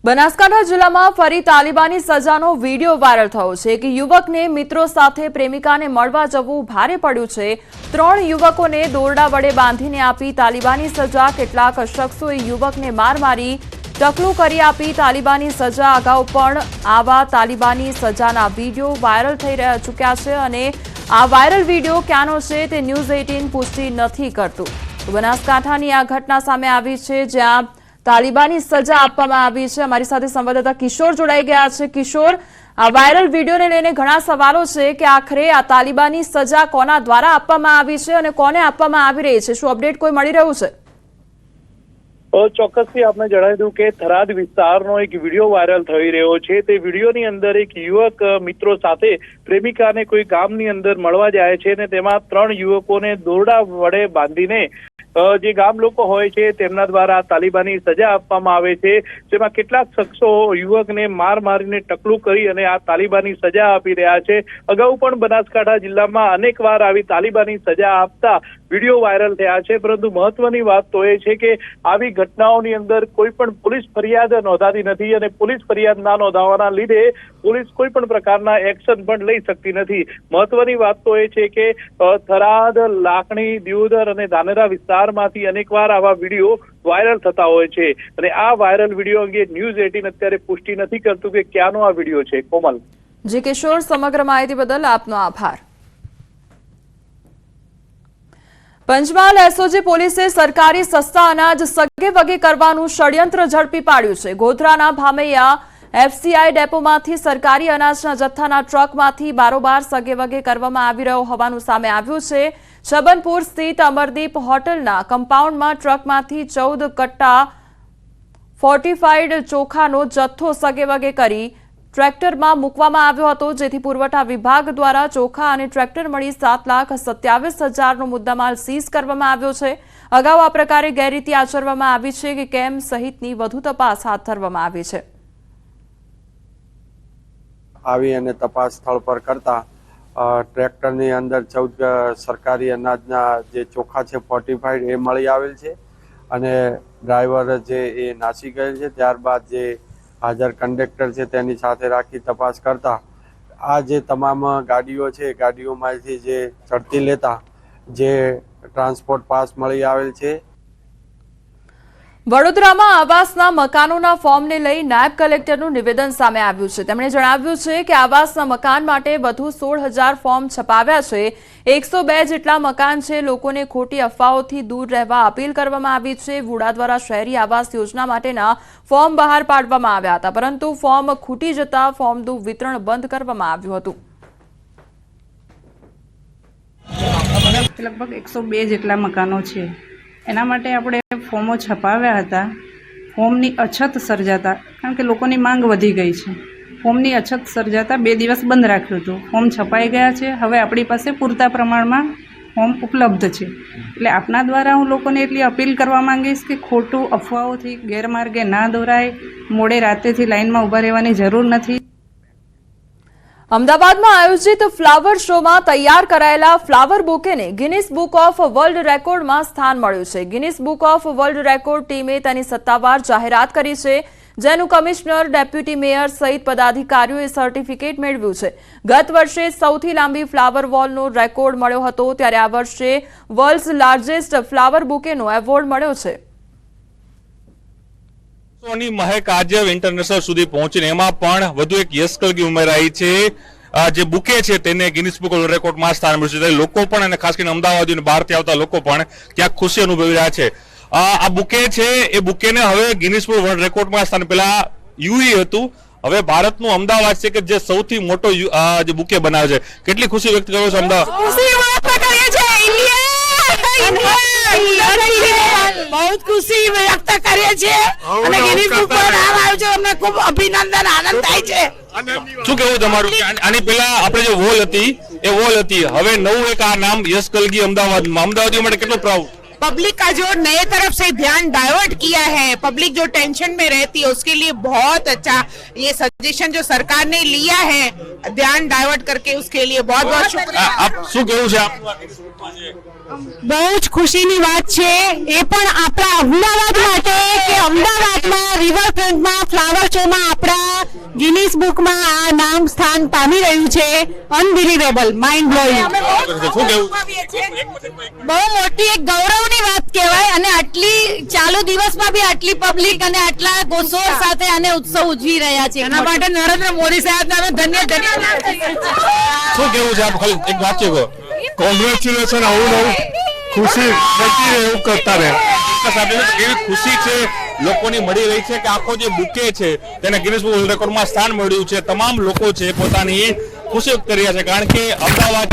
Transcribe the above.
બનાસકાંઠા જિલ્લામાં ફરી તાલિબાની સજાનો video viral થયો છે કે યુવકને મિત્રો સાથે પ્રેમિકાને મળવા જવું ભારે પડ્યું છે। 3 યુવકોને દોરડા વડે બાંધીને આપી તાલિબાની સજા। કેટલાક શખ્સોએ યુવકને માર મારી ટકલું કરી આપી તાલિબાની સજા। અગાઉ પણ આવા તાલિબાની સજાના વિડીયો વાયરલ થઈ ચૂક્યા છે અને આ વાયરલ વિડીયો ક્યાંનો છે તે ન્યૂઝ 18 પુષ્ટિ નથી કરતું। બનાસકાંઠાની આ ઘટના સામે આવી છે જ્યાં તાલિબાની સજા આપવામાં આવી છે। અમારી સાથે સંવાદદાતા કિશોર જોડાઈ ગયા છે। કિશોર, આ વાયરલ વિડીયોને લઈને ઘણા સવાલો છે કે આખરે આ તાલિબાની સજા કોના દ્વારા આપવામાં આવી છે અને કોને આપવામાં આવી રહી છે? શું અપડેટ કોઈ મળી રહ્યું છે? ચોક્કસથી આપને જણાવી દઉં કે થરાદ વિસ્તારનો એક વિડીયો વાયરલ થઈ રહ્યો છે। તે વિડીયોની અંદર એક યુવક મિત્રો સાથે પ્રેમિકાને કોઈ ગામની અંદર મળવા જાય છે અને તેમાં 3 યુવકોને દોરડા વડે બાંધીને જે ગામ લોકો હોય છે તેમના દ્વારા તાલિબાની સજા આપવામાં આવે છે। જેમાં કેટલાક શખ્સો યુવકને માર મારીને ટકલું કરી અને આ તાલિબાની સજા આપી રહ્યા છે। અગાઉ પણ બનાસકાંઠા જિલ્લામાં અનેકવાર આવી તાલિબાની સજા આપતા વિડીયો વાયરલ થયા છે, પરંતુ મહત્વની વાત તો એ છે કે આવી ઘટનાઓની અંદર કોઈ પણ પોલીસ ફરિયાદ નોંધાતી નથી અને પોલીસ ફરિયાદ ના નોંધાવાના લીધે પોલીસ કોઈ પણ પ્રકારના એક્શન પણ લઈ શકતી નથી। મહત્વની વાત તો એ છે કે થરાદ, લાખણી, દિયોદર અને ધાનેરા વિસ્તારમાંથી અનેકવાર આવા વિડીયો વાયરલ થતા હોય છે અને આ વાયરલ વિડીયો અંગે ન્યૂઝ 18 અત્યારે પુષ્ટિ નથી કરતું કે ક્યાંનો આ વિડીયો છે। કોમલ જી કિશોર, સમગ્ર માહિતી બદલ આપનો આભાર। પંચમહાલ એસઓજી પોલીસે સરકારી સસ્તા અનાજ સગે વગે કરવાનું ષડયંત્ર ઝડપી પાડ્યું છે। ગોધરાના ભામૈયા એફસીઆઈ ડેપોમાંથી સરકારી અનાજના જથ્થાના ટ્રકમાંથી બારોબાર સગે વગે કરવામાં આવી રહ્યો હોવાનું સામે આવ્યું છે। છબનપુર સ્થિત અમરદીપ હોટલના કમ્પાઉન્ડમાં ટ્રકમાંથી 14 કટ્ટા ફોર્ટિફાઈડ ચોખાનો જથ્થો સગે વગે કરી ટ્રેક્ટરમાં મૂકવામાં આવ્યો હતો, જેથી પુરવઠા વિભાગ દ્વારા ચોખા અને ટ્રેક્ટર મળી 7,27,000નો મુદ્દામાલ સીઝ કરવામાં આવ્યો છે। અગાઉ આ પ્રકારે ગેરરીતિ આચરવામાં આવી છે કે કેમ સહિતની વધુ તપાસ હાથ ધરવામાં આવી છે। આવી અને તપાસ સ્થળ પર કરતા ટ્રેક્ટરની અંદર 14 સરકારી અનાજના જે ચોખા છે ફોર્ટિફાઈડ એ મળી આવેલ છે અને ડ્રાઈવર જે એ નાસી ગયેલ છે। ત્યારબાદ જે હાજર કંડક્ટર છે તેની સાથે રાખી તપાસ કરતા આ જે તમામ ગાડીઓ છે ગાડીઓમાંથી જે ચડતી લેતા જે ટ્રાન્સપોર્ટ પાસ મળી આવેલ છે। વડોદરામાં આવાસના મકાનોના ફોર્મને લઈ નાયબ કલેક્ટરનું નિવેદન સામે આવ્યું છે। તેમણે જણાવ્યું છે કે આવાસના મકાન માટે વધુ 16,000 ફોર્મ છપાવ્યા છે। 102 જેટલા મકાન છે। લોકોને ખોટી અફવાઓથી દૂર રહેવા અપીલ કરવામાં આવી છે। વુડા દ્વારા શહેરી આવાસ યોજના માટેના ફોર્મ બહાર પાડવામાં આવ્યા હતા, પરંતુ ફોર્મ ખૂટી જતા ફોર્મનું વિતરણ બંધ કરવામાં આવ્યું હતું। લગભગ 102 જેટલા મકાનો છે, એના માટે આપણે ફોર્મો છપાવ્યા હતા। ફોર્મની અછત સર્જાતા, કારણ કે લોકોની માંગ વધી ગઈ છે, ફોર્મની અછત સર્જાતા 2 દિવસ બંધ રાખ્યું હતું। ફોર્મ છપાઈ ગયા છે, હવે આપણી પાસે પૂરતા પ્રમાણમાં ફોર્મ ઉપલબ્ધ છે। એટલે આપના દ્વારા હું લોકોને એટલી અપીલ કરવા માંગીશ કે ખોટું અફવાઓથી ગેરમાર્ગે ના દોરાય, મોડે રાતેથી લાઇનમાં ઊભા રહેવાની જરૂર નથી। અમદાવાદમાં આયોજિત ફ્લાવર શોમાં તૈયાર કરાયેલા ફ્લાવર બુકેને ગિનિસ બુક ઓફ વર્લ્ડ રેકોર્ડમાં સ્થાન મળ્યું છે। Guinness book of world record ટીમે તેની સત્તાવાર જાહેરાત કરી છે, જેનું કમિશનર, ડેપ્યુટી મેયર સહિત પદાધિકારીઓએ સર્ટિફિકેટ મેળવ્યું છે। ગત વર્ષે સૌથી લાંબી ફ્લાવર વોલનો રેકોર્ડ મળ્યો હતો, ત્યારે આ વર્ષે વર્લ્ડ્સ લાર્જેસ્ટ ફ્લાવર બુકેનો એવોર્ડ મળ્યો છે। ની મહેક આજે ઇન્ટરનેશનલ સુધી પહોંચીને એમાં પણ વધુ એક યશ કલગી ઉમેરાઈ છે। જે બુકે છે તેને ગિનિસ બુક વર્લ્ડ રેકોર્ડમાં સ્થાન મળ્યું છે। લોકો પણ અને ખાસ કરીને અમદાવાદ બહારથી આવતા લોકો પણ ક્યાંક ખુશી અનુભવી રહ્યા છે। આ બુકે છે એ બુકેને હવે ગિનિસ બુક વર્લ્ડ રેકોર્ડમાં સ્થાન, પેલા યુઈ હતું, હવે ભારતનું અમદાવાદ છે કે જે સૌથી મોટો જે બુકે બનાવે છે। કેટલી ખુશી વ્યક્ત કરો છો અમદાવાદ? बहुत खुशी व्यक्त करे छे અને ગિનિસ બુક પર નામ આવ્યું છે, અમને ખૂબ અભિનંદન, આનંદ થાય છે। શું કહેવું તમારું? આની પહેલા આપણે જે વોલ હતી એ વોલ હતી, હવે નવું એક આ નામ યશ કલગી અમદાવાદમાં, અમદાવાદીઓ માટે કેટલું પ્રાઉડ? पब्लिक का जो नए तरफ से ध्यान डाइवर्ट किया है, पब्लिक जो टेंशन में रहती है उसके लिए बहुत अच्छा ये सजेशन जो सरकार ने लिया है, ध्यान डाइवर्ट करके उसके लिए बहुत बहुत शुक्रिया। आप શું કહેવું છે? બહુ જ ખુશીની વાત છે, એ પણ આપણા અમદાવાદ માટે કે અમદાવાદમાં રિવરફ્રન્ટમાં ફ્લાવર શો ગિનિસ બુકમાં આ નામ સ્થાન પામી રહ્યું છે. Unbelievable, mind blowing. શું કેવું? બહુ મોટી એક ગૌરવની વાત કહેવાય અને આટલી ચાલુ દિવસમાં બી આટલી પબ્લિક અને આટલા ગોસોર સાથે આને ઉત્સવ ઉજવી રહ્યા છે. એના માટે નરેન્દ્ર મોદી સાહેબને અમે ધન્યવાદ. શું કેવું છે આપ? ખાલી એક વાક્ય કહો. કોંગ્રેચ્યુલેશન. આવું નવું ખુશી મળતી રહે એવું કરતા રહે. કેવી ખુશી છે લોકોની મળી રહી છે કે આખો જે બુકે છે તેને ગિનિસ બુક વર્લ્ડ રેકોર્ડમાં સ્થાન મળ્યું છે. તમામ લોકો છે પોતાની ખુશી વ્યક્ત કરી રહ્યા છે કારણ કે અમદાવાદ